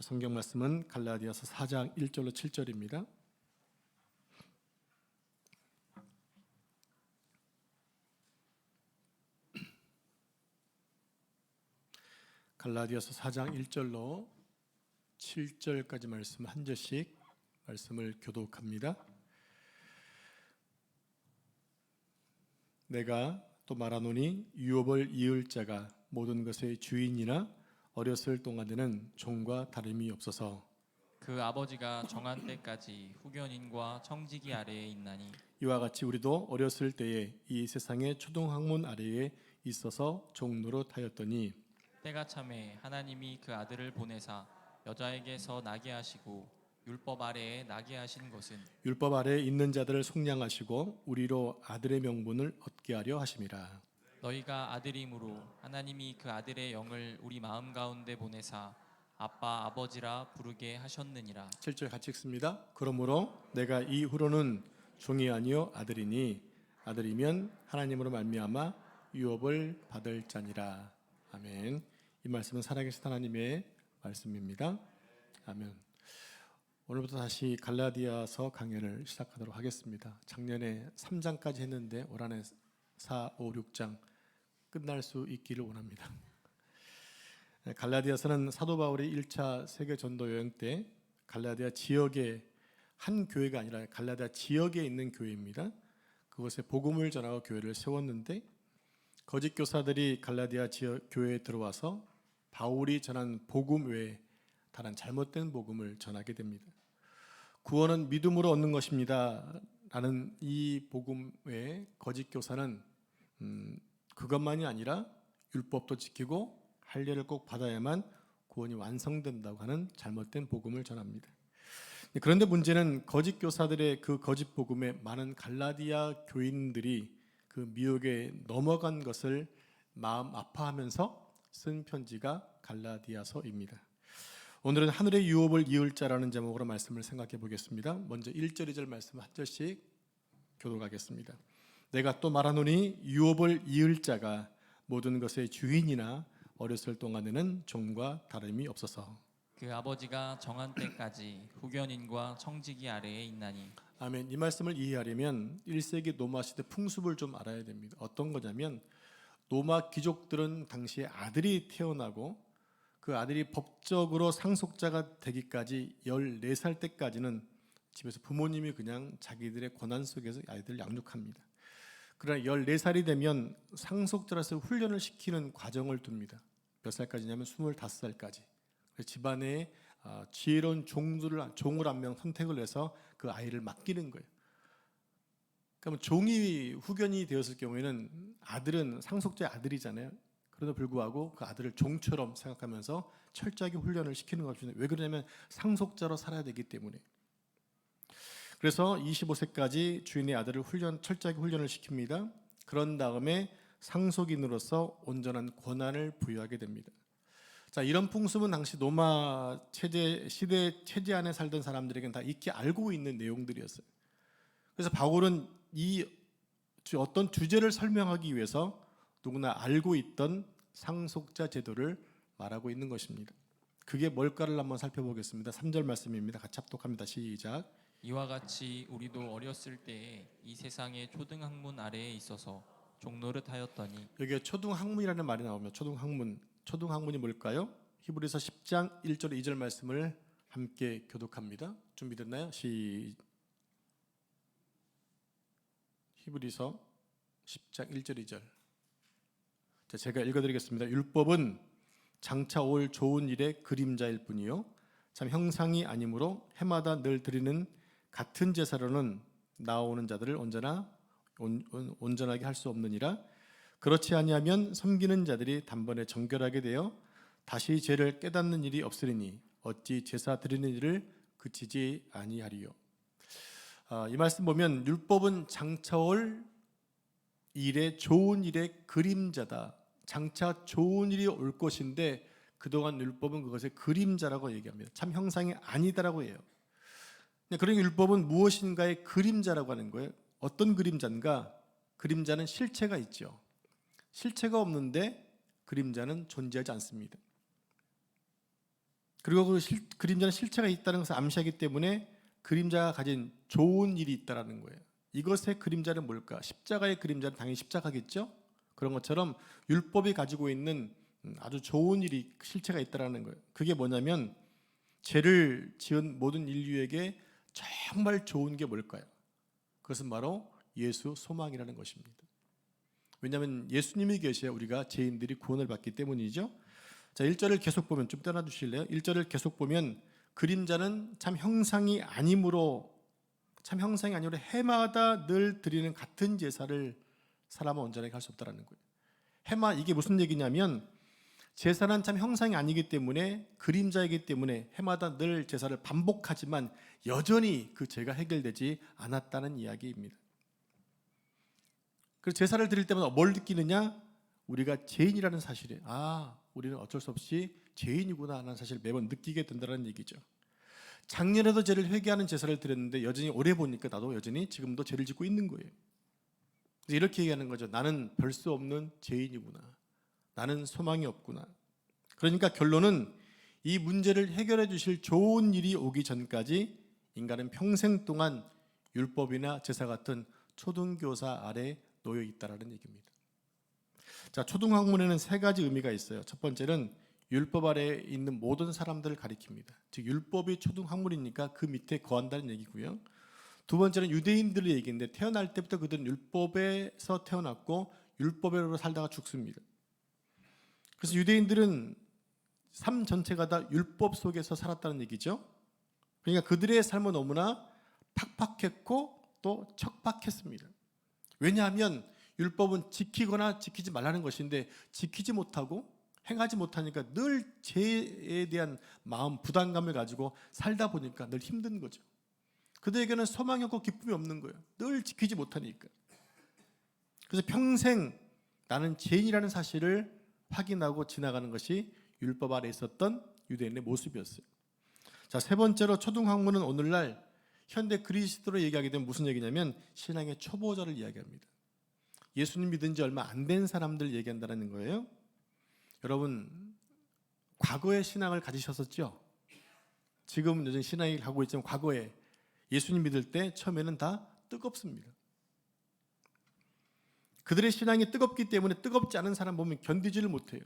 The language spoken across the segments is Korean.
성경 말씀은 갈라디아서 4장 1절로 7절입니다. 갈라디아서 4장 1절로 7절까지 말씀 한 절씩 말씀을 교독합니다. 내가 또 말하노니 유업을 이을 자가 모든 것의 주인이나 어렸을 동안에는 종과 다름이 없어서 그 아버지가 정한 때까지 후견인과 청지기 아래에 있나니 이와 같이 우리도 어렸을 때에 이 세상의 초등학문 아래에 있어서 종 노릇하였더니 때가 참에 하나님이 그 아들을 보내사 여자에게서 나게 하시고 율법 아래에 나게 하신 것은 율법 아래에 있는 자들을 속량하시고 우리로 아들의 명분을 얻게 하려 하심이라. 너희가 아들이므로 하나님이 그 아들의 영을 우리 마음 가운데 보내사 아빠 아버지라 부르게 하셨느니라. 7절 같이 읽습니다. 그러므로 내가 이후로는 종이 아니요 아들이니 아들이면 하나님으로 말미암아 유업을 받을 자니라. 아멘. 이 말씀은 살아계신 하나님의 말씀입니다. 아멘. 오늘부터 다시 갈라디아서 강해를 시작하도록 하겠습니다. 작년에 3장까지 했는데 올 한해 4, 5, 6장 끝날 수 있기를 원합니다. 갈라디아서는 사도 바울이 1차 세계 전도 여행 때 갈라디아 지역의 한 교회가 아니라 갈라디아 지역에 있는 교회입니다. 그곳에 복음을 전하고 교회를 세웠는데 거짓 교사들이 갈라디아 지역 교회에 들어와서 바울이 전한 복음 외에 다른 잘못된 복음을 전하게 됩니다. 구원은 믿음으로 얻는 것입니다 라는 이 복음 외에 거짓 교사는 그것만이 아니라 율법도 지키고 할례를 꼭 받아야만 구원이 완성된다고 하는 잘못된 복음을 전합니다. 그런데 문제는 거짓 교사들의 그 거짓 복음에 많은 갈라디아 교인들이 그 미혹에 넘어간 것을 마음 아파하면서 쓴 편지가 갈라디아서입니다. 오늘은 하늘의 유업을 이을 자라는 제목으로 말씀을 생각해 보겠습니다. 먼저 1절, 2절 말씀 한 절씩 교독하겠습니다. 내가 또 말하노니 유업을 이을 자가 모든 것의 주인이나 어렸을 동안에는 종과 다름이 없어서 그 아버지가 정한 때까지 후견인과 청지기 아래에 있나니. 아멘. 이 말씀을 이해하려면 1세기 로마 시대 풍습을 좀 알아야 됩니다. 어떤 거냐면 로마 귀족들은 당시에 아들이 태어나고 그 아들이 법적으로 상속자가 되기까지 14살 때까지는 집에서 부모님이 그냥 자기들의 권한 속에서 아이들을 양육합니다. 그러나 14살이 되면 상속자로서 훈련을 시키는 과정을 둡니다. 몇 살까지냐면 25살까지. 집안에 지혜로운 종을 한 명 선택을 해서 그 아이를 맡기는 거예요. 그러면 종이 후견이 되었을 경우에는 아들은 상속자의 아들이잖아요. 그럼에도 불구하고 그 아들을 종처럼 생각하면서 철저하게 훈련을 시키는 것입니다. 왜 그러냐면 상속자로 살아야 되기 때문에. 그래서 25세까지 주인의 아들을 철저하게 훈련을 시킵니다. 그런 다음에 상속인으로서 온전한 권한을 부여하게 됩니다. 자, 이런 풍습은 당시 로마 시대 체제 안에 살던 사람들에게는 다 익히 알고 있는 내용들이었어요. 그래서 바울은 이 어떤 주제를 설명하기 위해서 누구나 알고 있던 상속자 제도를 말하고 있는 것입니다. 그게 뭘까를 한번 살펴보겠습니다. 3절 말씀입니다. 같이 합독합니다. 시작. 이와 같이 우리도 어렸을 때에 이 세상의 초등학문 아래에 있어서 종노릇하였더니. 여기에 초등학문이라는 말이 나오면 초등학문이 뭘까요? 히브리서 10장 1절 2절 말씀을 함께 교독합니다. 준비됐나요? 히브리서 10장 1절 2절. 제가 읽어드리겠습니다. 율법은 장차 올 좋은 일의 그림자일 뿐이요 참 형상이 아니므로 해마다 늘 드리는 같은 제사로는 나오는 자들을 온전하게 할 수 없느니라. 그렇지 아니하면 섬기는 자들이 단번에 정결하게 되어 다시 죄를 깨닫는 일이 없으리니 어찌 제사 드리는 일을 그치지 아니하리요. 이 말씀 보면 율법은 장차 올 일의 좋은 일의 그림자다. 장차 좋은 일이 올 것인데 그동안 율법은 그것의 그림자라고 얘기합니다. 참 형상이 아니다라고 해요. 그러니까 율법은 무엇인가의 그림자라고 하는 거예요. 어떤 그림자인가? 그림자는 실체가 있죠. 실체가 없는데 그림자는 존재하지 않습니다. 그리고 그림자는 실체가 있다는 것을 암시하기 때문에 그림자가 가진 좋은 일이 있다라는 거예요. 이것의 그림자는 뭘까? 십자가의 그림자는 당연히 십자가겠죠. 그런 것처럼 율법이 가지고 있는 아주 좋은 일이 실체가 있다라는 거예요. 그게 뭐냐면 죄를 지은 모든 인류에게 정말 좋은 게 뭘까요? 그것은 바로 예수 소망이라는 것입니다. 왜냐하면 예수님이 계셔야 우리가 죄인들이 구원을 받기 때문이죠. 자, 1절을 계속 보면 좀 떠나 주실래요? 1절을 계속 보면 그림자는 참 형상이 아니므로 해마다 늘 드리는 같은 제사를 사람은 온전하게 할 수 없다라는 거예요. 해마 이게 무슨 얘기냐면 제사는 참 형상이 아니기 때문에 그림자이기 때문에 해마다 늘 제사를 반복하지만 여전히 그 죄가 해결되지 않았다는 이야기입니다. 그래서 제사를 드릴 때마다 뭘 느끼느냐? 우리가 죄인이라는 사실에 우리는 어쩔 수 없이 죄인이구나 하는 사실을 매번 느끼게 된다는 얘기죠. 작년에도 죄를 회개하는 제사를 드렸는데 여전히 오래 보니까 나도 여전히 지금도 죄를 짓고 있는 거예요. 그래서 이렇게 얘기하는 거죠. 나는 별 수 없는 죄인이구나. 나는 소망이 없구나. 그러니까 결론은 이 문제를 해결해 주실 좋은 일이 오기 전까지 인간은 평생 동안 율법이나 제사 같은 초등교사 아래 놓여 있다라는 얘기입니다. 자, 초등학문에는 세 가지 의미가 있어요. 첫 번째는 율법 아래에 있는 모든 사람들을 가리킵니다. 즉 율법이 초등학문이니까 그 밑에 거한다는 얘기고요. 두 번째는 유대인들의 얘기인데 태어날 때부터 그들은 율법에서 태어났고 율법으로 살다가 죽습니다. 그래서 유대인들은 삶 전체가 다 율법 속에서 살았다는 얘기죠. 그러니까 그들의 삶은 너무나 팍팍했고 또 척박했습니다. 왜냐하면 율법은 지키거나 지키지 말라는 것인데 지키지 못하고 행하지 못하니까 늘 죄에 대한 마음 부담감을 가지고 살다 보니까 늘 힘든 거죠. 그들에게는 소망이 없고 기쁨이 없는 거예요. 늘 지키지 못하니까. 그래서 평생 나는 죄인이라는 사실을 확인하고 지나가는 것이 율법 아래 있었던 유대인의 모습이었어요. 자, 세 번째로 초등학문은 오늘날 현대 그리스도로 얘기하게 되면 무슨 얘기냐면 신앙의 초보자를 이야기합니다. 예수님 믿은 지 얼마 안 된 사람들 얘기한다는 거예요. 여러분 과거에 신앙을 가지셨었죠? 지금 여전히 신앙을 가고 있지만 과거에 예수님 믿을 때 처음에는 다 뜨겁습니다. 그들의 신앙이 뜨겁기 때문에 뜨겁지 않은 사람 보면 견디지를 못해요.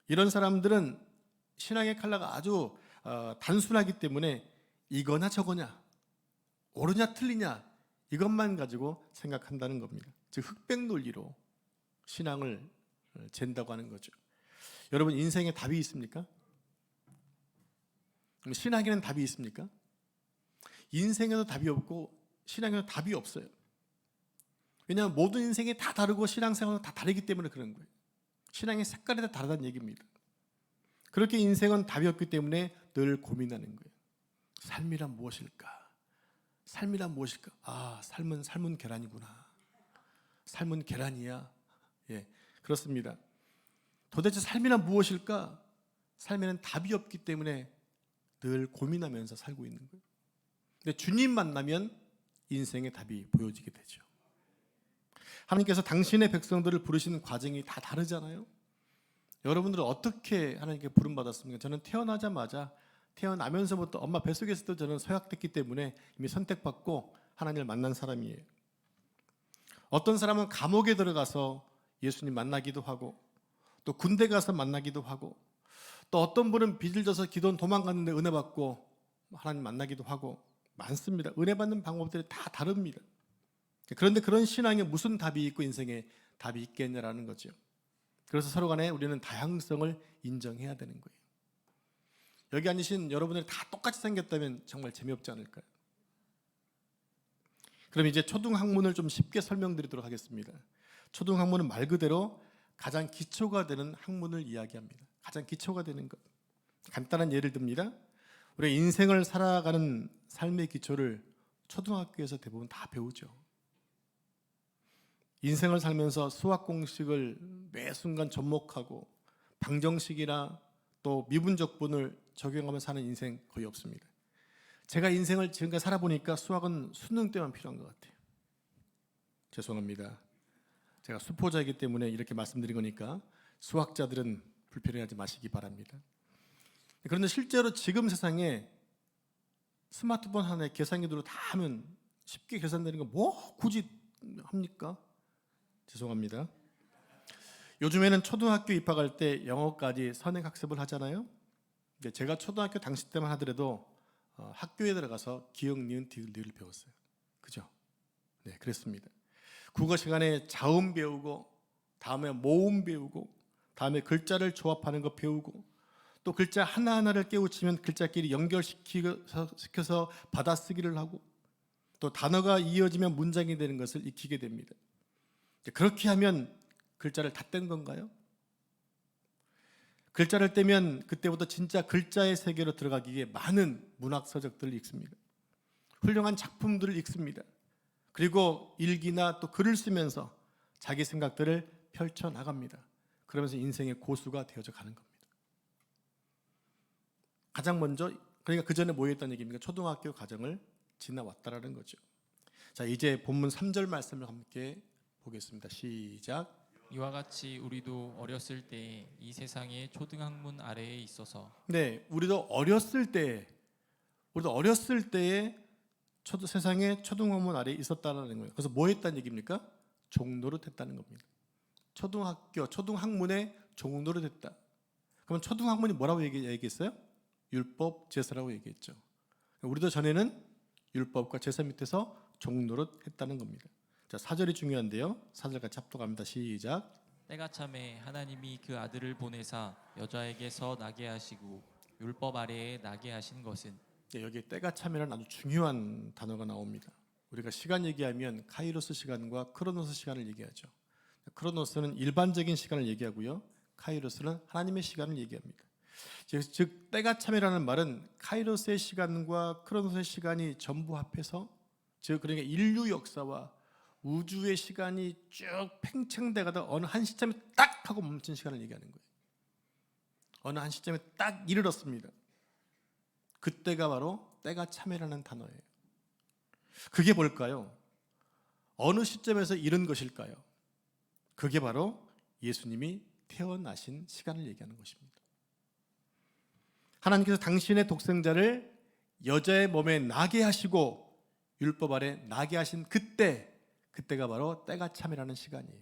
이런 사람들은 신앙의 칼라가 아주 단순하기 때문에 이거나 저거냐, 옳으냐 틀리냐 이것만 가지고 생각한다는 겁니다. 즉 흑백 논리로 신앙을 잰다고 하는 거죠. 여러분 인생에 답이 있습니까? 신앙에는 답이 있습니까? 인생에도 답이 없고 신앙에도 답이 없어요. 왜냐하면 모든 인생이 다 다르고 신앙생활은 다 다르기 때문에 그런 거예요. 신앙의 색깔이 다 다르다는 얘기입니다. 그렇게 인생은 답이 없기 때문에 늘 고민하는 거예요. 삶이란 무엇일까? 삶이란 무엇일까? 삶은 계란이구나. 삶은 계란이야. 예, 그렇습니다. 도대체 삶이란 무엇일까? 삶에는 답이 없기 때문에 늘 고민하면서 살고 있는 거예요. 근데 주님 만나면 인생의 답이 보여지게 되죠. 하나님께서 당신의 백성들을 부르시는 과정이 다 다르잖아요. 여러분들은 어떻게 하나님께 부름받았습니까? 저는 태어나면서부터 엄마 뱃속에서도 저는 서약됐기 때문에 이미 선택받고 하나님을 만난 사람이에요. 어떤 사람은 감옥에 들어가서 예수님 만나기도 하고 또 군대 가서 만나기도 하고 또 어떤 분은 빚을 져서 기도원 도망갔는데 은혜 받고 하나님 만나기도 하고 많습니다. 은혜 받는 방법들이 다 다릅니다. 그런데 그런 신앙에 무슨 답이 있고 인생에 답이 있겠냐라는 거죠. 그래서 서로 간에 우리는 다양성을 인정해야 되는 거예요. 여기 앉으신 여러분들이 다 똑같이 생겼다면 정말 재미없지 않을까요? 그럼 이제 초등학문을 좀 쉽게 설명드리도록 하겠습니다. 초등학문은 말 그대로 가장 기초가 되는 학문을 이야기합니다. 가장 기초가 되는 것. 간단한 예를 듭니다. 우리가 인생을 살아가는 삶의 기초를 초등학교에서 대부분 다 배우죠. 인생을 살면서 수학 공식을 매 순간 접목하고 방정식이나 또 미분적분을 적용하며 사는 인생 거의 없습니다. 제가 인생을 지금까지 살아보니까 수학은 수능 때만 필요한 것 같아요. 죄송합니다. 제가 수포자이기 때문에 이렇게 말씀드린 거니까 수학자들은 불편해하지 마시기 바랍니다. 그런데 실제로 지금 세상에 스마트폰 하나에 계산기로 다 하면 쉽게 계산되는 거 뭐 굳이 합니까? 죄송합니다. 요즘에는 초등학교 입학할 때 영어까지 선행학습을 하잖아요. 근데 제가 초등학교 당시 때만 하더라도 학교에 들어가서 기역, 니은, 디귿, 리을을 배웠어요. 그죠? 네, 그랬습니다. 국어 시간에 자음 배우고, 다음에 모음 배우고, 다음에 글자를 조합하는 거 배우고, 또 글자 하나하나를 깨우치면 글자끼리 연결시켜서 받아쓰기를 하고, 또 단어가 이어지면 문장이 되는 것을 익히게 됩니다. 그렇게 하면 글자를 다 뗀 건가요? 글자를 떼면 그때부터 진짜 글자의 세계로 들어가기 위해 많은 문학 서적들을 읽습니다. 훌륭한 작품들을 읽습니다. 그리고 일기나 또 글을 쓰면서 자기 생각들을 펼쳐나갑니다. 그러면서 인생의 고수가 되어져 가는 겁니다. 가장 먼저, 그러니까 그 전에 뭐 했다는 얘기입니까? 초등학교 과정을 지나왔다라는 거죠. 자, 이제 본문 3절 말씀을 함께 보겠습니다. 시작. 이와 같이 우리도 어렸을 때 이 세상의 초등학문 아래에 있어서 네, 우리도 어렸을 때에 세상의 초등학문 아래에 있었다는 거예요. 그래서 뭐 했다는 얘기입니까? 종노릇 했다는 겁니다. 초등학문에 종노릇 했다. 그러면 초등학문이 뭐라고 얘기했어요? 율법, 제사라고 얘기했죠. 우리도 전에는 율법과 제사 밑에서 종노릇 했다는 겁니다. 자, 4절이 중요한데요. 4절 같이 합독합니다. 시작. 때가 참에 하나님이 그 아들을 보내사 여자에게서 나게 하시고 율법 아래에 나게 하신 것은. 네, 여기 때가 참이라는 아주 중요한 단어가 나옵니다. 우리가 시간 얘기하면 카이로스 시간과 크로노스 시간을 얘기하죠. 크로노스는 일반적인 시간을 얘기하고요. 카이로스는 하나님의 시간을 얘기합니다. 즉 때가 참이라는 말은 카이로스의 시간과 크로노스의 시간이 전부 합해서, 즉 그러니까 인류 역사와 우주의 시간이 쭉 팽창돼 가다 어느 한 시점에 딱 하고 멈춘 시간을 얘기하는 거예요. 어느 한 시점에 딱 이르렀습니다. 그때가 바로 때가 참이라는 단어예요. 그게 뭘까요? 어느 시점에서 이른 것일까요? 그게 바로 예수님이 태어나신 시간을 얘기하는 것입니다. 하나님께서 당신의 독생자를 여자의 몸에 나게 하시고 율법 아래 나게 하신 그때가 바로 때가 참이라는 시간이에요.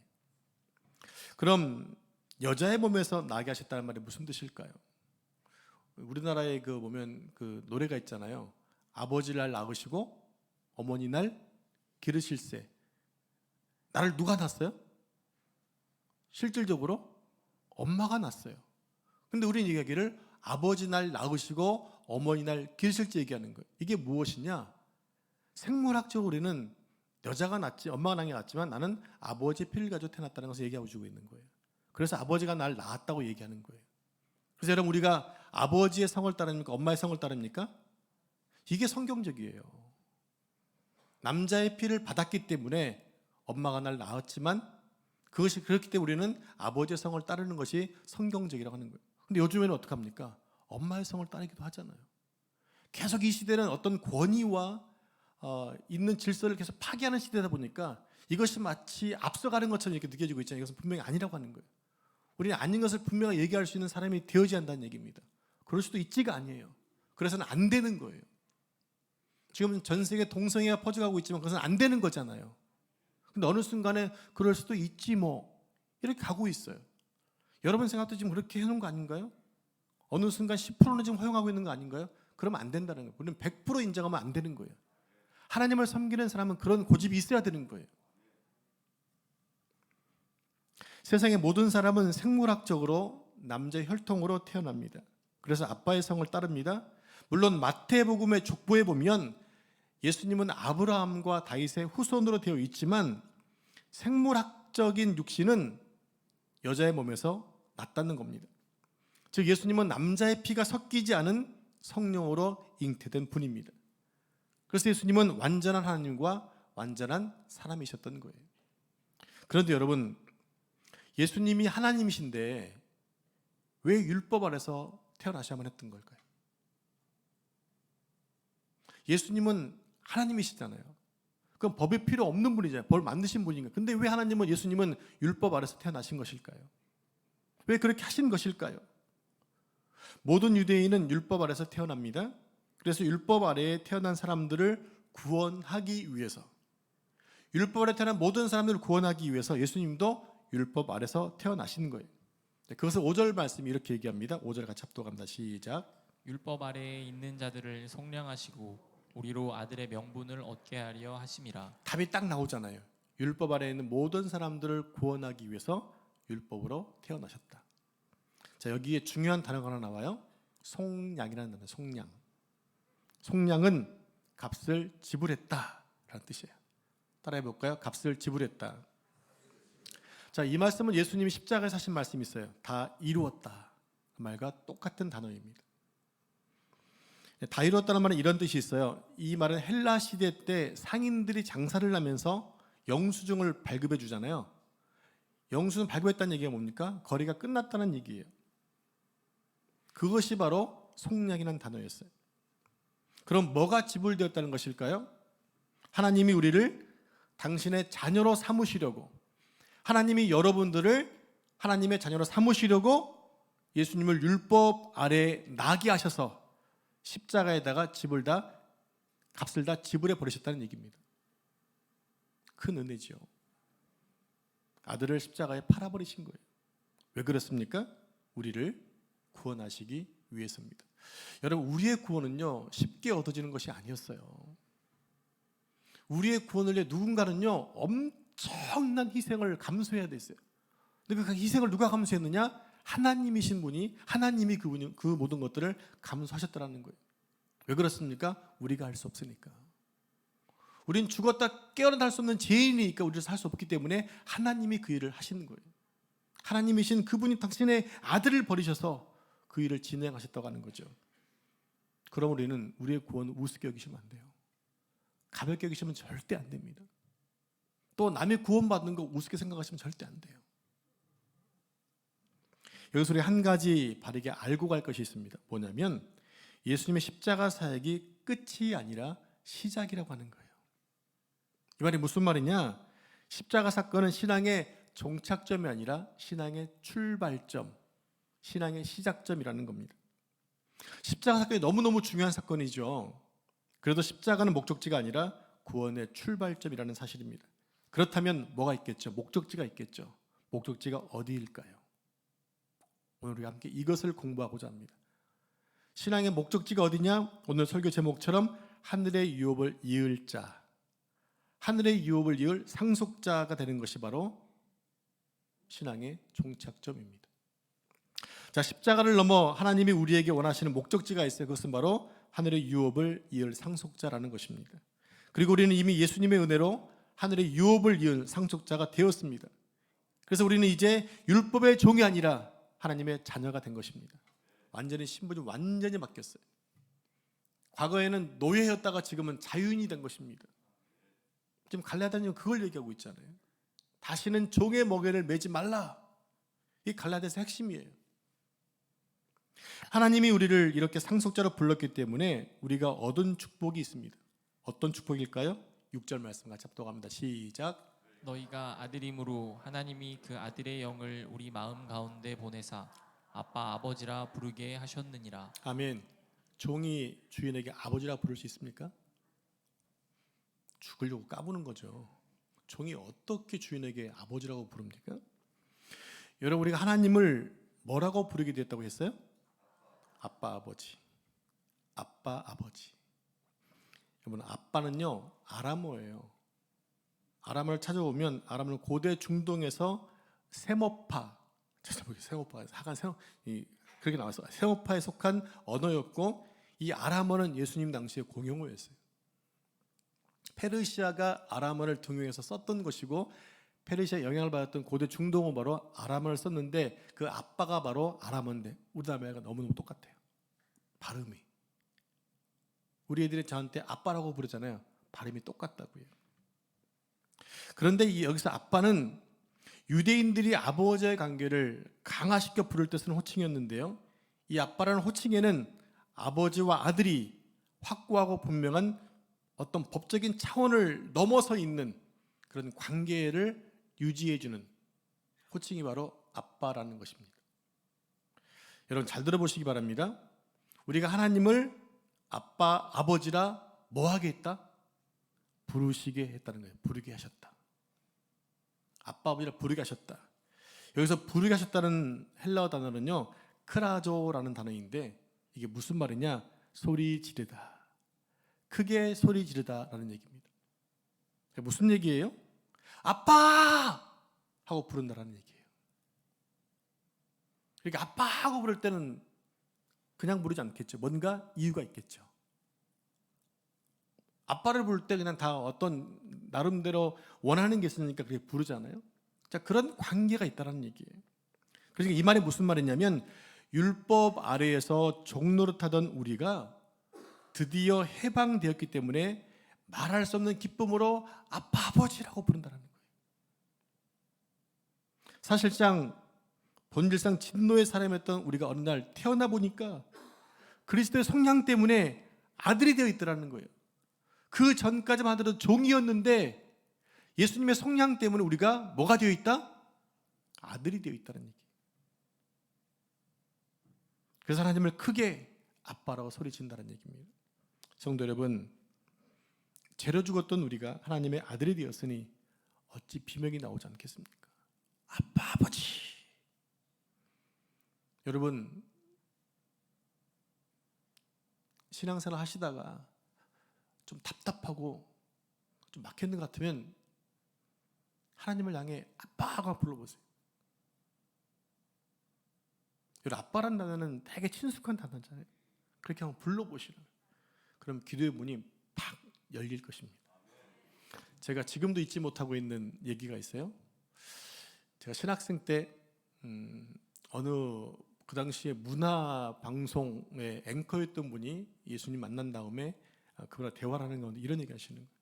그럼 여자의 몸에서 나게 하셨다는 말이 무슨 뜻일까요? 우리나라에 보면 그 노래가 있잖아요. 아버지 날 낳으시고 어머니 날 기르실세. 나를 누가 낳았어요? 실질적으로 엄마가 낳았어요. 근데 우리는 얘기하기를 아버지 날 낳으시고 어머니 날 기르실지 얘기하는 거예요. 이게 무엇이냐? 생물학적으로 우리는 여자가 낳지, 엄마가 낳았지만 나는 아버지의 피를 가지고 태어났다는 것을 얘기하고 주고 있는 거예요. 그래서 아버지가 날 낳았다고 얘기하는 거예요. 그래서 여러분, 우리가 아버지의 성을 따릅니까? 엄마의 성을 따릅니까? 이게 성경적이에요. 남자의 피를 받았기 때문에 엄마가 날 낳았지만 그것이 그렇기 때문에 우리는 아버지의 성을 따르는 것이 성경적이라고 하는 거예요. 근데 요즘에는 어떡합니까? 엄마의 성을 따르기도 하잖아요. 계속 이 시대는 어떤 권위와 있는 질서를 계속 파괴하는 시대다 보니까 이것이 마치 앞서가는 것처럼 이렇게 느껴지고 있잖아요. 이것은 분명히 아니라고 하는 거예요. 우리는 아닌 것을 분명히 얘기할 수 있는 사람이 되어야 한다는 얘기입니다. 그럴 수도 있지가 아니에요. 그래서는 안 되는 거예요. 지금 전 세계 동성애가 퍼져가고 있지만 그것은 안 되는 거잖아요. 근데 어느 순간에 그럴 수도 있지 뭐 이렇게 가고 있어요. 여러분 생각도 지금 그렇게 해놓은 거 아닌가요? 어느 순간 10%는 지금 허용하고 있는 거 아닌가요? 그러면 안 된다는 거예요. 우리는 100% 인정하면 안 되는 거예요. 하나님을 섬기는 사람은 그런 고집이 있어야 되는 거예요. 세상의 모든 사람은 생물학적으로 남자의 혈통으로 태어납니다. 그래서 아빠의 성을 따릅니다. 물론 마태복음의 족보에 보면 예수님은 아브라함과 다윗의 후손으로 되어 있지만 생물학적인 육신은 여자의 몸에서 났다는 겁니다. 즉 예수님은 남자의 피가 섞이지 않은 성령으로 잉태된 분입니다. 그래서 예수님은 완전한 하나님과 완전한 사람이셨던 거예요. 그런데 여러분, 예수님이 하나님이신데 왜 율법 아래서 태어나셔야만 했던 걸까요? 예수님은 하나님이시잖아요. 그럼 법이 필요 없는 분이잖아요. 법을 만드신 분인가. 근데 왜 예수님은 율법 아래서 태어나신 것일까요? 왜 그렇게 하신 것일까요? 모든 유대인은 율법 아래서 태어납니다. 그래서 율법 아래에 태어난 사람들을 구원하기 위해서, 율법 아래 태어난 모든 사람들을 구원하기 위해서 예수님도 율법 아래서 태어나신 거예요. 그것을 5절 말씀이 이렇게 얘기합니다. 5절 같이 합독합니다. 시작. 율법 아래에 있는 자들을 속량하시고 우리로 아들의 명분을 얻게 하려 하심이라. 답이 딱 나오잖아요. 율법 아래에 있는 모든 사람들을 구원하기 위해서 율법으로 태어나셨다. 자, 여기에 중요한 단어가 하나 나와요. 속량이라는 단어. 속량. 속량은 값을 지불했다라는 뜻이에요. 따라해 볼까요? 값을 지불했다. 자, 이 말씀은 예수님이 십자가에 사신 말씀이 있어요. 다 이루었다. 그 말과 똑같은 단어입니다. 다 이루었다는 말은 이런 뜻이 있어요. 이 말은 헬라 시대 때 상인들이 장사를 하면서 영수증을 발급해 주잖아요. 영수증 발급했다는 얘기가 뭡니까? 거래가 끝났다는 얘기예요. 그것이 바로 속량이라는 단어였어요. 그럼 뭐가 지불되었다는 것일까요? 하나님이 우리를 당신의 자녀로 삼으시려고, 하나님이 여러분들을 하나님의 자녀로 삼으시려고 예수님을 율법 아래에 나게 하셔서 십자가에다가 값을 다 지불해 버리셨다는 얘기입니다. 큰 은혜지요. 아들을 십자가에 팔아버리신 거예요. 왜 그렇습니까? 우리를 구원하시기 위해서입니다. 여러분, 우리의 구원은요 쉽게 얻어지는 것이 아니었어요. 우리의 구원을 위해 누군가는요 엄청난 희생을 감수해야 됐어요. 근데 그 희생을 누가 감수했느냐? 하나님이신 분이, 하나님이 그 모든 것들을 감수하셨다는 거예요. 왜 그렇습니까? 우리가 할 수 없으니까. 우린 죽었다 깨어나 할 수 없는 죄인이니까 우리를 살 수 없기 때문에 하나님이 그 일을 하시는 거예요. 하나님이신 그분이 당신의 아들을 버리셔서 그 일을 진행하셨다고 하는 거죠. 그럼 우리는 우리의 구원을 우습게 여기시면 안 돼요. 가볍게 여기시면 절대 안 됩니다. 또 남의 구원받는 거 우습게 생각하시면 절대 안 돼요. 여기서 우리 한 가지 바르게 알고 갈 것이 있습니다. 뭐냐면 예수님의 십자가 사역이 끝이 아니라 시작이라고 하는 거예요. 이 말이 무슨 말이냐? 십자가 사건은 신앙의 종착점이 아니라 신앙의 출발점, 신앙의 시작점이라는 겁니다. 십자가 사건이 너무너무 중요한 사건이죠. 그래도 십자가는 목적지가 아니라 구원의 출발점이라는 사실입니다. 그렇다면 뭐가 있겠죠? 목적지가 있겠죠. 목적지가 어디일까요? 오늘 우리가 함께 이것을 공부하고자 합니다. 신앙의 목적지가 어디냐? 오늘 설교 제목처럼 하늘의 유업을 이을 자, 하늘의 유업을 이을 상속자가 되는 것이 바로 신앙의 종착점입니다. 자, 십자가를 넘어 하나님이 우리에게 원하시는 목적지가 있어요. 그것은 바로 하늘의 유업을 이을 상속자라는 것입니다. 그리고 우리는 이미 예수님의 은혜로 하늘의 유업을 이을 상속자가 되었습니다. 그래서 우리는 이제 율법의 종이 아니라 하나님의 자녀가 된 것입니다. 완전히 신분이 완전히 바뀌었어요. 과거에는 노예였다가 지금은 자유인이 된 것입니다. 지금 갈라디아는 그걸 얘기하고 있잖아요. 다시는 종의 멍에를 매지 말라. 이 갈라디아서 핵심이에요. 하나님이 우리를 이렇게 상속자로 불렀기 때문에 우리가 얻은 축복이 있습니다. 어떤 축복일까요? 6절 말씀 같이 합독합니다. 시작. 너희가 아들임으로 하나님이 그 아들의 영을 우리 마음 가운데 보내사 아빠 아버지라 부르게 하셨느니라. 아멘. 종이 주인에게 아버지라 부를 수 있습니까? 죽으려고 까부는 거죠. 종이 어떻게 주인에게 아버지라고 부릅니까? 여러분, 우리가 하나님을 뭐라고 부르게 됐다고 했어요? 아빠 아버지. 아빠 아버지. 여러분, 아빠는요 아람어예요. 아람어를 찾아보면 아람어는 고대 중동에서 세모파, 세모파, 하간 세모, 그렇게 나왔어요. 세모파에 속한 언어였고, 이 아람어는 예수님 당시에 공용어였어요. 페르시아가 아람어를 등용해서 썼던 것이고, 페르시아 영향을 받았던 고대 중동어 바로 아람어를 썼는데, 그 아빠가 바로 아람어인데 우리나라 말과 너무너무 똑같아요. 발음이. 우리 애들이 저한테 아빠라고 부르잖아요. 발음이 똑같다고요. 그런데 여기서 아빠는 유대인들이 아버지의 관계를 강화시켜 부를 때 쓰는 호칭이었는데요. 이 아빠라는 호칭에는 아버지와 아들이 확고하고 분명한 어떤 법적인 차원을 넘어서 있는 그런 관계를 유지해주는 호칭이 바로 아빠라는 것입니다. 여러분 잘 들어보시기 바랍니다. 우리가 하나님을 아빠, 아버지라 뭐 하게 했다? 부르시게 했다는 거예요. 부르게 하셨다. 아빠, 아버지라 부르게 하셨다. 여기서 부르게 하셨다는 헬라어 단어는요, 크라조라는 단어인데 이게 무슨 말이냐? 소리 지르다. 크게 소리 지르다라는 얘기입니다. 무슨 얘기예요? 아빠! 하고 부른다라는 얘기예요. 그러니까 아빠 하고 부를 때는 그냥 부르지 않겠죠. 뭔가 이유가 있겠죠. 아빠를 부를 때 그냥 다 어떤 나름대로 원하는 게 있으니까 그렇게 부르잖아요. 자, 그런 관계가 있다는 얘기예요. 그래서 이 말이 무슨 말이냐면 율법 아래에서 종노릇하던 우리가 드디어 해방되었기 때문에 말할 수 없는 기쁨으로 아빠, 아버지라고 부른다는 거예요. 사실상 본질상 진노의 사람이었던 우리가 어느 날 태어나 보니까 그리스도의 성령 때문에 아들이 되어 있더라는 거예요. 그 전까지만 하더라도 종이었는데 예수님의 성령 때문에 우리가 뭐가 되어 있다? 아들이 되어 있다는 얘기. 그래서 하나님을 크게 아빠라고 소리친다는 얘기입니다. 성도 여러분, 죄로 죽었던 우리가 하나님의 아들이 되었으니 어찌 비명이 나오지 않겠습니까? 아빠, 아버지. 여러분, 신앙생활 하시다가 좀 답답하고 좀 막혔는 것 같으면 하나님을 향해 아빠가 불러보세요. 여러분, 아빠란 단어는 되게 친숙한 단어잖아요. 그렇게 한번 불러보시라고요. 그럼 기도의 문이 팍 열릴 것입니다. 제가 지금도 잊지 못하고 있는 얘기가 있어요. 제가 신학생 때 어느 그 당시에 문화 방송의 앵커였던 분이 예수님 만난 다음에 그분과 대화를 하는 가운데 이런 얘기 하시는 거예요.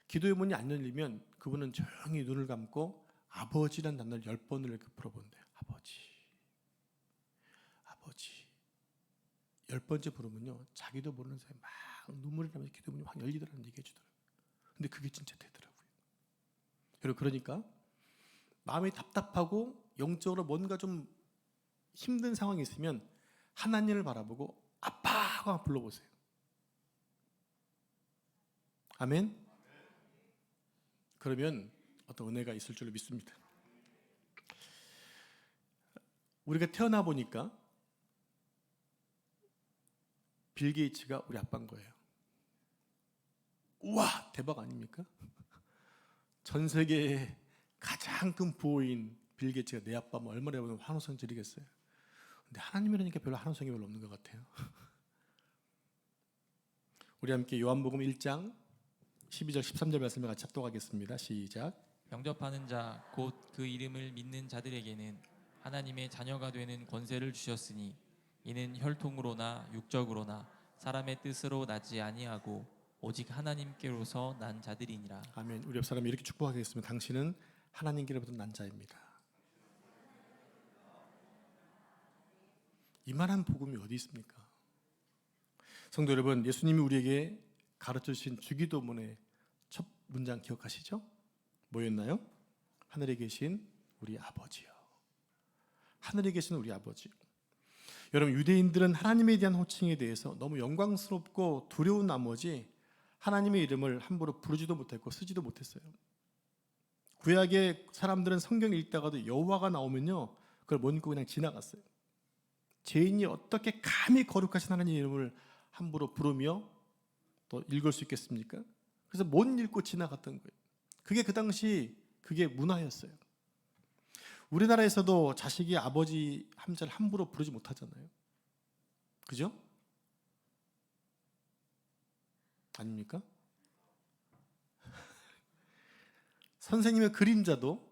기도의 문이 안 열리면 그분은 조용히 눈을 감고 아버지란 단어를 10번을 이렇게 불어본대요. 아버지, 아버지. 10번째 부르면요, 자기도 모르는 사이에 막 눈물이 나면서 기도의 문이 확 열리더라는 얘기해 주더라고요. 근데 그게 진짜 되더라고요. 여러분, 그러니까 마음이 답답하고 영적으로 뭔가 좀 힘든 상황이 있으면 하나님을 바라보고 아빠가 불러보세요. 아멘. 그러면 어떤 은혜가 있을 줄로 믿습니다. 우리가 태어나 보니까 빌 게이츠가 우리 아빠인 거예요. 우와, 대박 아닙니까? 전 세계의 가장 큰 부호인 빌 게이츠가 내 아빠면 얼마나 여러분 환호성 지르겠어요. 근데 하나님이라니까 별로 환호성이 별로 없는 것 같아요. 우리 함께 요한복음 1장 12절 13절 말씀을 같이 합독하겠습니다. 시작. 영접하는 자 곧 그 이름을 믿는 자들에게는 하나님의 자녀가 되는 권세를 주셨으니 이는 혈통으로나 육적으로나 사람의 뜻으로 나지 아니하고 오직 하나님께로서 난 자들이니라. 아멘. 우리 옆 사람이 이렇게 축복하겠습니다. 당신은 하나님께로부터 난 자입니다. 이만한 복음이 어디 있습니까? 성도 여러분, 예수님이 우리에게 가르쳐 주신 주기도문의 첫 문장 기억하시죠? 뭐였나요? 하늘에 계신 우리 아버지요. 하늘에 계신 우리 아버지. 여러분, 유대인들은 하나님에 대한 호칭에 대해서 너무 영광스럽고 두려운 나머지 하나님의 이름을 함부로 부르지도 못했고 쓰지도 못했어요. 구약의 사람들은 성경 읽다가도 여호와가 나오면요, 그걸 못 읽고 그냥 지나갔어요. 죄인이 어떻게 감히 거룩하신 하나님의 이름을 함부로 부르며 또 읽을 수 있겠습니까? 그래서 못 읽고 지나갔던 거예요. 그게 그 당시 그게 문화였어요. 우리나라에서도 자식이 아버지 함자를 함부로 부르지 못하잖아요. 그죠? 아닙니까? 선생님의 그림자도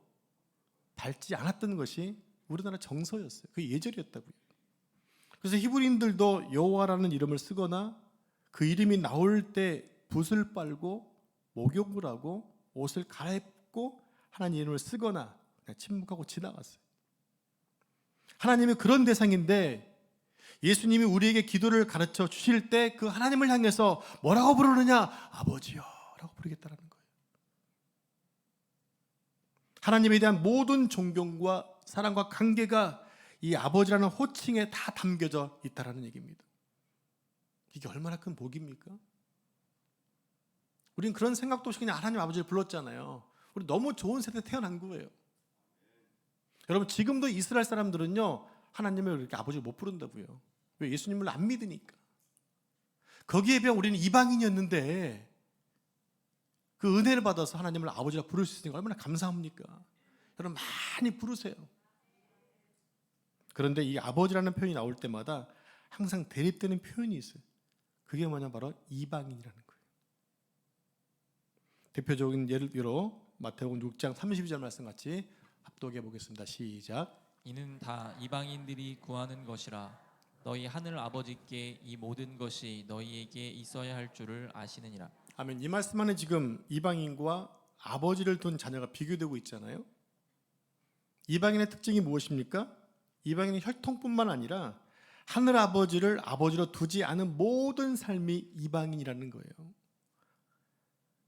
밟지 않았던 것이 우리나라 정서였어요. 그게 예절이었다고요. 그래서 히브리인들도 여호와라는 이름을 쓰거나 그 이름이 나올 때 붓을 빨고 목욕을 하고 옷을 갈아입고 하나님 이름을 쓰거나 그냥 침묵하고 지나갔어요. 하나님이 그런 대상인데 예수님이 우리에게 기도를 가르쳐 주실 때 그 하나님을 향해서 뭐라고 부르느냐? 아버지요 라고 부르겠다는 거예요. 하나님에 대한 모든 존경과 사랑과 관계가 이 아버지라는 호칭에 다 담겨져 있다라는 얘기입니다. 이게 얼마나 큰 복입니까? 우린 그런 생각도 없이 그냥 하나님 아버지를 불렀잖아요. 우리 너무 좋은 세대에 태어난 거예요. 여러분, 지금도 이스라엘 사람들은요, 하나님을 이렇게 아버지를 못 부른다고요. 왜? 예수님을 안 믿으니까. 거기에 비해 우리는 이방인이었는데 그 은혜를 받아서 하나님을 아버지라 부를 수 있으니까 얼마나 감사합니까? 여러분, 많이 부르세요. 그런데 이 아버지라는 표현이 나올 때마다 항상 대립되는 표현이 있어요. 그게 뭐냐, 바로 이방인이라는 거예요. 대표적인 예를 들어 마태복음 6장 32절 말씀 같이 합독해 보겠습니다. 시작. 이는 다 이방인들이 구하는 것이라 너희 하늘 아버지께 이 모든 것이 너희에게 있어야 할 줄을 아시느니라. 아멘. 이 말씀 안에 지금 이방인과 아버지를 둔 자녀가 비교되고 있잖아요. 이방인의 특징이 무엇입니까? 이방인은 혈통뿐만 아니라 하늘 아버지를 아버지로 두지 않은 모든 삶이 이방인이라는 거예요.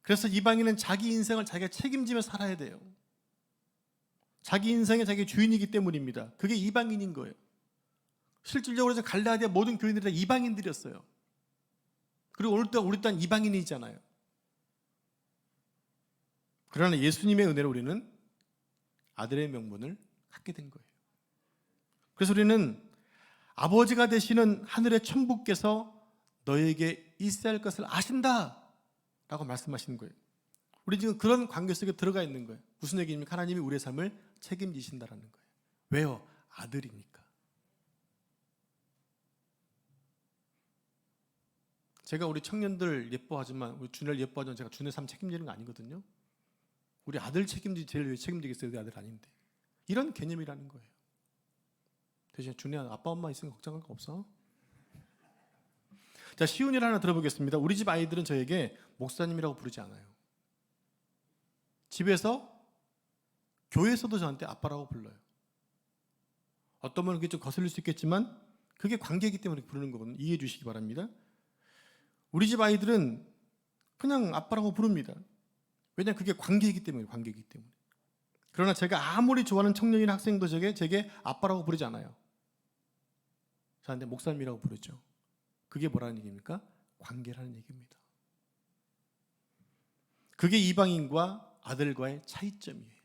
그래서 이방인은 자기 인생을 자기가 책임지며 살아야 돼요. 자기 인생의 자기 주인이기 때문입니다. 그게 이방인인 거예요. 실질적으로 갈라디아 모든 교인들이 다 이방인들이었어요. 그리고 우리 또한 이방인이잖아요. 그러나 예수님의 은혜로 우리는 아들의 명분을 갖게 된 거예요. 그래서 우리는 아버지가 되시는 하늘의 천부께서 너에게 있어야 할 것을 아신다 라고 말씀하시는 거예요. 우리 지금 그런 관계 속에 들어가 있는 거예요. 무슨 얘기입니까? 하나님이 우리의 삶을 책임지신다라는 거예요. 왜요? 아들이니까. 제가 우리 청년들 예뻐하지만, 우리 주례를 예뻐하지만 제가 주례 삶 책임지는 거 아니거든요. 우리 아들 제일 왜 책임지겠어요? 우리 아들 아닌데. 이런 개념이라는 거예요. 대신 주례야, 아빠 엄마 있으면 걱정할 거 없어? 자, 쉬운 일 하나 들어보겠습니다. 우리 집 아이들은 저에게 목사님이라고 부르지 않아요. 집에서, 교회에서도 저한테 아빠라고 불러요. 어떤 분은 그게 좀 거슬릴 수 있겠지만 그게 관계이기 때문에 부르는 거거든요. 이해해 주시기 바랍니다. 우리 집 아이들은 그냥 아빠라고 부릅니다. 왜냐하면 그게 관계이기 때문에. 그러나 제가 아무리 좋아하는 청년이나 학생도 제게 아빠라고 부르지 않아요. 저한테 목사님이라고 부르죠. 그게 뭐라는 얘기입니까? 관계라는 얘기입니다. 그게 이방인과 아들과의 차이점이에요.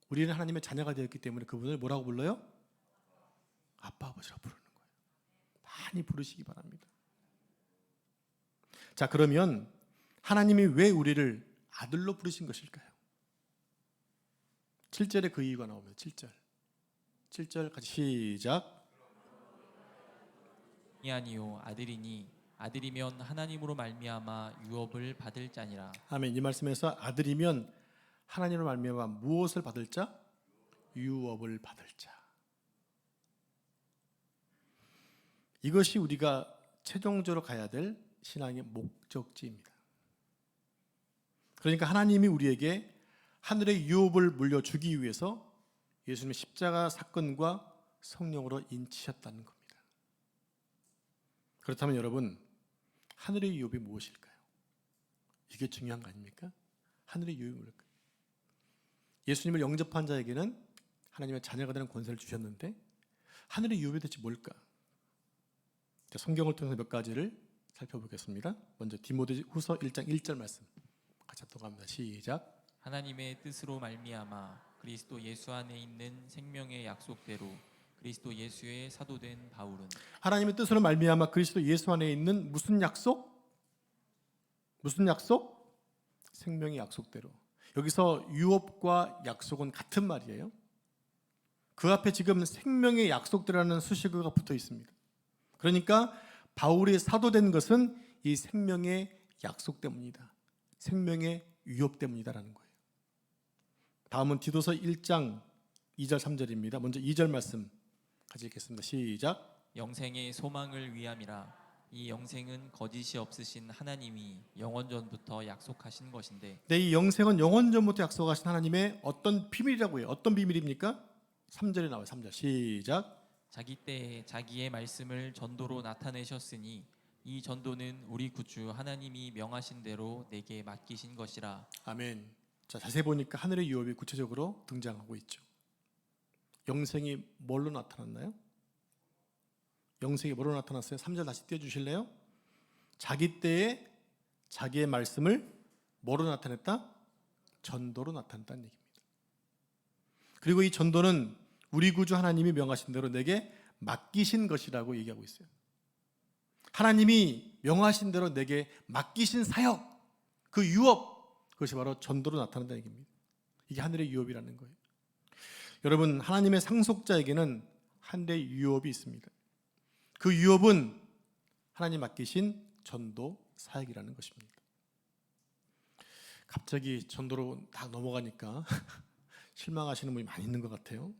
우리는 하나님의 자녀가 되었기 때문에 그분을 뭐라고 불러요? 아빠, 아버지라고 부르는 거예요. 많이 부르시기 바랍니다. 자, 그러면 하나님이 왜 우리를 아들로 부르신 것일까요? 7절에 그 이유가 나옵니다. 7절 같이 시작. 이 아니요 아들이니 아들이면 하나님으로 말미암아 유업을 받을 자니라. 아멘. 이 말씀에서 아들이면 하나님으로 말미암아 무엇을 받을 자? 유업을 받을 자. 이것이 우리가 최종적으로 가야 될 신앙의 목적지입니다. 그러니까 하나님이 우리에게 하늘의 유업을 물려주기 위해서 예수님의 십자가 사건과 성령으로 인치셨다는 겁니다. 그렇다면 여러분, 하늘의 유업이 무엇일까요? 이게 중요한 거 아닙니까? 하늘의 유업이 뭘까요? 예수님을 영접한 자에게는 하나님의 자녀가 되는 권세를 주셨는데 하늘의 유업이 대체 뭘까? 성경을 통해서 몇 가지를 살펴보겠습니다. 먼저 디모데후서 1장 1절 말씀 같이 합독합니다. 시작. 하나님의 뜻으로 말미암아 그리스도 예수 안에 있는 생명의 약속대로 그리스도 예수의 사도된 바울은 하나님의 뜻으로 말미암아 그리스도 예수 안에 있는 무슨 약속? 무슨 약속? 생명의 약속대로. 여기서 유업과 약속은 같은 말이에요. 그 앞에 지금 생명의 약속대라는 수식어가 붙어 있습니다. 그러니까 바울이 사도된 것은 이 생명의 약속 때문이다. 생명의 유업 때문이다라는 거예요. 다음은 디도서 1장 2절 3절입니다. 먼저 2절 말씀 같이 읽겠습니다. 시작. 영생의 소망을 위함이라. 이 영생은 거짓이 없으신 하나님이 영원전부터 약속하신 것인데. 네, 이 영생은 영원전부터 약속하신 하나님의 어떤 비밀이라고 해요. 어떤 비밀입니까? 3절에 나와요. 3절 시작. 자기 때에 자기의 말씀을 전도로 나타내셨으니 이 전도는 우리 구주 하나님이 명하신 대로 내게 맡기신 것이라. 아멘. 자, 자세히 보니까 하늘의 유업이 구체적으로 등장하고 있죠. 영생이 뭘로 나타났나요? 영생이 뭐로 나타났어요? 3절 다시 띄워주실래요? 자기 때에 자기의 말씀을 뭐로 나타냈다? 전도로 나타냈다는 얘기입니다. 그리고 이 전도는 우리 구주 하나님이 명하신 대로 내게 맡기신 것이라고 얘기하고 있어요. 하나님이 명하신 대로 내게 맡기신 사역, 그 유업, 그것이 바로 전도로 나타난다는 얘기입니다. 이게 하늘의 유업이라는 거예요. 여러분, 하나님의 상속자에게는 하늘의 유업이 있습니다. 그 유업은 하나님 맡기신 전도 사역이라는 것입니다. 갑자기 전도로 딱 넘어가니까 실망하시는 분이 많이 있는 것 같아요.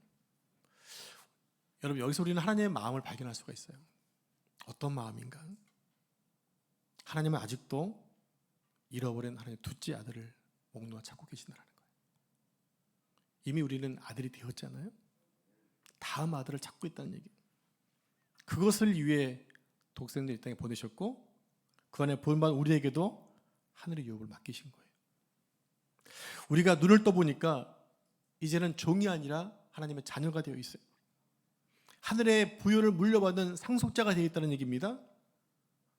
여러분, 여기서 우리는 하나님의 마음을 발견할 수가 있어요. 어떤 마음인가? 하나님은 아직도 잃어버린 하나님의 둘째 아들을 목놓아 찾고 계신다는 거예요. 이미 우리는 아들이 되었잖아요. 다음 아들을 찾고 있다는 얘기예요. 그것을 위해 독생자를 이 땅에 보내셨고 그 안에 본받은 우리에게도 하늘의 유업을 맡기신 거예요. 우리가 눈을 떠보니까 이제는 종이 아니라 하나님의 자녀가 되어 있어요. 하늘의 부여를 물려받은 상속자가 되어 있다는 얘기입니다.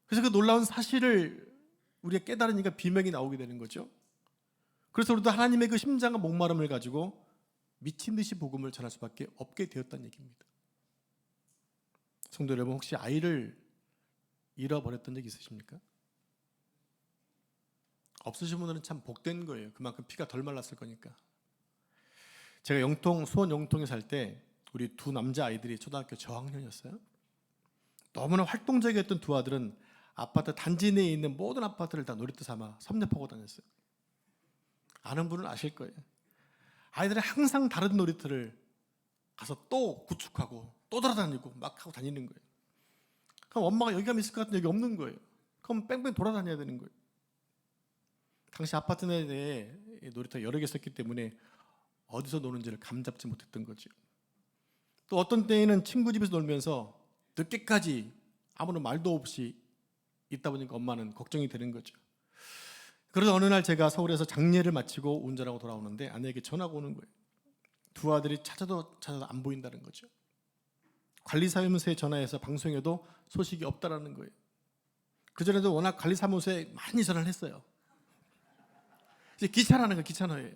그래서 그 놀라운 사실을 우리가 깨달으니까 비명이 나오게 되는 거죠. 그래서 우리도 하나님의 그 심장과 목마름을 가지고 미친 듯이 복음을 전할 수밖에 없게 되었다는 얘기입니다. 성도 여러분, 혹시 아이를 잃어버렸던 적 있으십니까? 없으신 분들은 참 복된 거예요. 그만큼 피가 덜 말랐을 거니까. 제가 수원 영통에 살 때 우리 두 남자 아이들이 초등학교 저학년이었어요. 너무나 활동적이었던 두 아들은 아파트 단지 내에 있는 모든 아파트를 다 놀이터 삼아 섭렵하고 다녔어요. 아는 분은 아실 거예요. 아이들은 항상 다른 놀이터를 가서 또 구축하고 또 돌아다니고 막 하고 다니는 거예요. 그럼 엄마가 여기 가면 있을 것 같은데 여기 없는 거예요. 그럼 뺑뺑 돌아다녀야 되는 거예요. 당시 아파트 내에 놀이터가 여러 개 있었기 때문에 어디서 노는지를 감잡지 못했던 거죠. 또 어떤 때에는 친구 집에서 놀면서 늦게까지 아무런 말도 없이 있다 보니까 엄마는 걱정이 되는 거죠. 그래서 어느 날 제가 서울에서 장례를 마치고 운전하고 돌아오는데 아내에게 전화가 오는 거예요. 두 아들이 찾아도 안 보인다는 거죠. 관리사무소에 전화해서 방송에도 소식이 없다라는 거예요. 그전에도 워낙 관리사무소에 많이 전화를 했어요. 이제 귀찮아하는 거예요. 귀찮아요.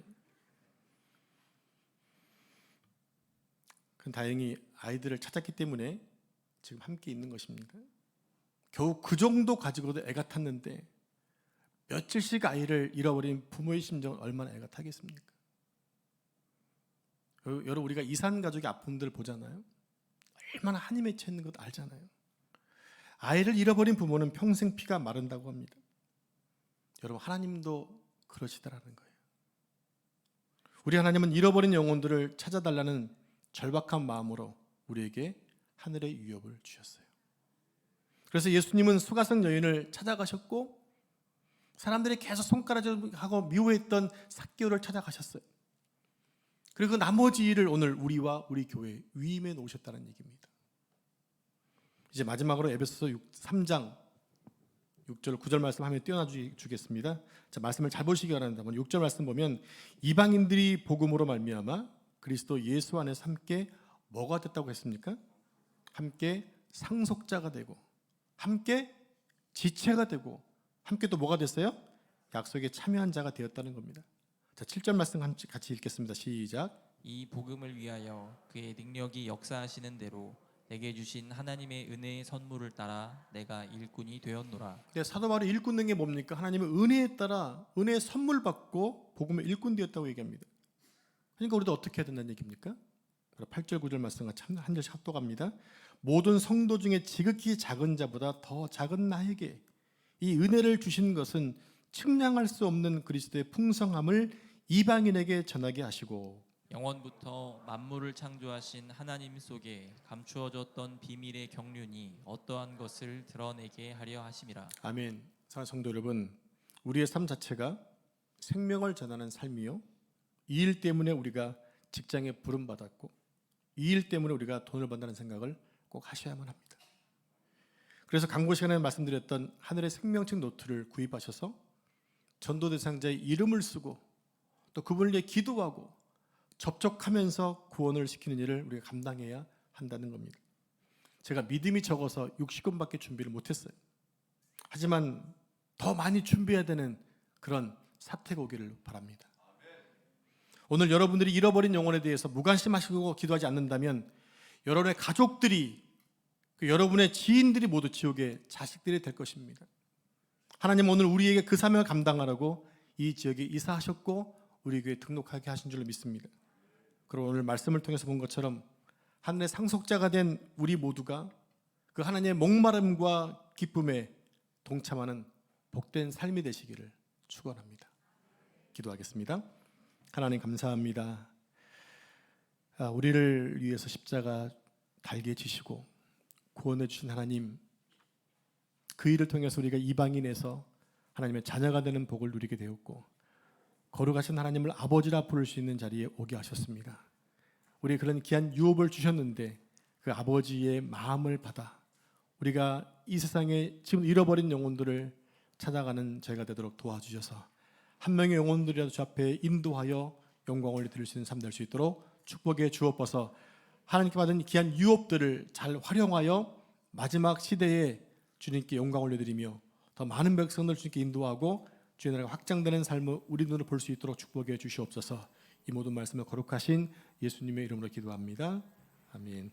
그건 다행히 아이들을 찾았기 때문에 지금 함께 있는 것입니다. 겨우 그 정도 가지고도 애가 탔는데 며칠씩 아이를 잃어버린 부모의 심정은 얼마나 애가 타겠습니까? 여러분, 우리가 이산 가족의 아픔들을 보잖아요. 얼마나 한이 맺혀 있는 것 알잖아요. 아이를 잃어버린 부모는 평생 피가 마른다고 합니다. 여러분, 하나님도 그러시더라는 거예요. 우리 하나님은 잃어버린 영혼들을 찾아달라는 절박한 마음으로 우리에게 하늘의 유업을 주셨어요. 그래서 예수님은 수가성 여인을 찾아가셨고 사람들이 계속 손가락질하고 미워했던 삭개오를 찾아가셨어요. 그리고 나머지 일을 오늘 우리와 우리 교회에 위임해 놓으셨다는 얘기입니다. 이제 마지막으로 에베소서 3장 6절 9절 말씀 하면 띄워놔 주겠습니다. 자, 말씀을 잘 보시기 바랍니다. 6절 말씀 보면 이방인들이 복음으로 말미암아 그리스도 예수 안에서 함께 뭐가 됐다고 했습니까? 함께 상속자가 되고 함께 지체가 되고 함께 또 뭐가 됐어요? 약속에 참여한 자가 되었다는 겁니다. 자, 7절 말씀 같이 읽겠습니다. 시작. 이 복음을 위하여 그의 능력이 역사하시는 대로 내게 주신 하나님의 은혜의 선물을 따라 내가 일꾼이 되었노라. 네, 사도 바울이 일꾼 된 게 뭡니까? 하나님의 은혜에 따라 은혜의 선물 받고 복음의 일꾼 되었다고 얘기합니다. 그러니까 우리도 어떻게 해야 된다는 얘기입니까? 8절 9절 말씀 같이 한 절씩 합독합니다. 모든 성도 중에 지극히 작은 자보다 더 작은 나에게 이 은혜를 주신 것은 측량할 수 없는 그리스도의 풍성함을 이방인에게 전하게 하시고 영원부터 만물을 창조하신 하나님 속에 감추어졌던 비밀의 경륜이 어떠한 것을 드러내게 하려 하심이라. 아멘. 사랑하는 성도 여러분, 우리의 삶 자체가 생명을 전하는 삶이요, 이 일 때문에 우리가 직장에 부름받았고 이 일 때문에 우리가 돈을 번다는 생각을 꼭 하셔야만 합니다. 그래서 광고 시간에 말씀드렸던 하늘의 생명책 노트를 구입하셔서 전도 대상자의 이름을 쓰고 또 그분을 위해 기도하고 접촉하면서 구원을 시키는 일을 우리가 감당해야 한다는 겁니다. 제가 믿음이 적어서 60권밖에 준비를 못했어요. 하지만 더 많이 준비해야 되는 그런 사태가 오기를 바랍니다. 오늘 여러분들이 잃어버린 영혼에 대해서 무관심하시고 기도하지 않는다면 여러분의 가족들이, 여러분의 지인들이 모두 지옥의 자식들이 될 것입니다. 하나님 오늘 우리에게 그 사명을 감당하라고 이 지역에 이사하셨고 우리 교회에 등록하게 하신 줄로 믿습니다. 그리고 오늘 말씀을 통해서 본 것처럼 하늘의 상속자가 된 우리 모두가 그 하나님의 목마름과 기쁨에 동참하는 복된 삶이 되시기를 축원합니다. 기도하겠습니다. 하나님 감사합니다. 우리를 위해서 십자가 달게 지시고 구원해 주신 하나님, 그 일을 통해서 우리가 이방인에서 하나님의 자녀가 되는 복을 누리게 되었고 거룩하신 하나님을 아버지라 부를 수 있는 자리에 오게 하셨습니다. 우리 그런 귀한 유업을 주셨는데 그 아버지의 마음을 받아 우리가 이 세상에 지금 잃어버린 영혼들을 찾아가는 저희가 되도록 도와주셔서 한 명의 영혼들이라도 주 앞에 인도하여 영광을 드릴 수 있는 삶 될 수 있도록 축복해 주옵소서. 하나님께 받은 귀한 유업들을 잘 활용하여 마지막 시대에 주님께 영광 올려드리며 더 많은 백성들 주님께 인도하고 주의 나라가 확장되는 삶을 우리 눈으로 볼 수 있도록 축복해 주시옵소서. 이 모든 말씀을 거룩하신 예수님의 이름으로 기도합니다. 아멘.